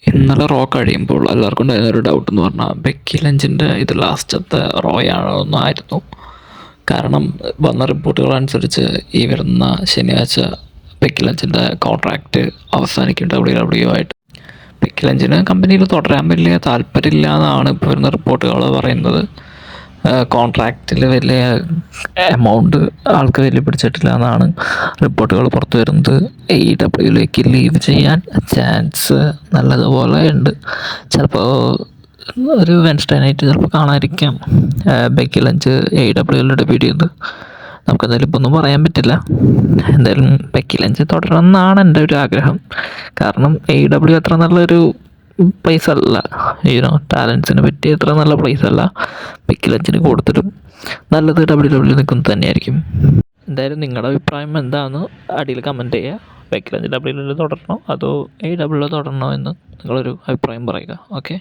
ഇന്നലെ റോ കഴിയുമ്പോൾ എല്ലാവർക്കും ഉണ്ടായിരുന്ന ഒരു ഡൗട്ട് എന്ന് പറഞ്ഞാൽ ബെക്കി ലഞ്ചിൻ്റെ ഇത് ലാസ്റ്റത്തെ റോ ആണോ എന്നായിരുന്നു. കാരണം വന്ന റിപ്പോർട്ടുകൾ അനുസരിച്ച് ഈ വരുന്ന ശനിയാഴ്ച ബെക്കി ലഞ്ചിൻ്റെ കോൺട്രാക്റ്റ് അവസാനിക്കും WWE ആയിട്ട്. ബെക്കി ലഞ്ചിന് കമ്പനിയിൽ തുടരാൻ വലിയ താല്പര്യമില്ല എന്നാണ് ഇപ്പോൾ വരുന്ന റിപ്പോർട്ടുകൾ പറയുന്നത്. കോൺട്രാക്റ്റിൽ വലിയ എമൗണ്ട് ആൾക്ക് വലിയ പിടിച്ചിട്ടില്ല എന്നാണ് റിപ്പോർട്ടുകൾ പുറത്തു വരുന്നത്. AEWയിലേക്ക് ലീവ് ചെയ്യാൻ ചാൻസ് നല്ലതുപോലെ ഉണ്ട്. ചിലപ്പോൾ ഒരു വെൻസ്ഡേ നൈറ്റ് ചിലപ്പോൾ കാണാതിരിക്കാം ബെക്കി ലഞ്ച് AEWയിൽ ഡെബ്യൂട്ട് ചെയ്യുന്നത്. നമുക്കെന്തായാലും ഇപ്പോൾ ഒന്നും പറയാൻ പറ്റില്ല. എന്തായാലും ബെക്കി ലഞ്ച് തുടരണം എന്നാണ് എൻ്റെ ഒരു ആഗ്രഹം. കാരണം AEW അത്ര നല്ലൊരു പ്ലേസ് അല്ല, ടാലൻസിന് പറ്റിയ അത്ര നല്ല പ്ലേസ് അല്ല. ബെക്കി ലഞ്ചിന് കൂടുതലും നല്ലത് WWE നിൽക്കുന്നത് തന്നെയായിരിക്കും. എന്തായാലും നിങ്ങളുടെ അഭിപ്രായം എന്താണെന്ന് അടിയിൽ കമൻറ്റ് ചെയ്യുക. ബെക്കി ലഞ്ച് WWE തുടരണോ അതോ AEW തുടരണോ എന്ന് നിങ്ങളൊരു അഭിപ്രായം പറയുക. ഓക്കെ.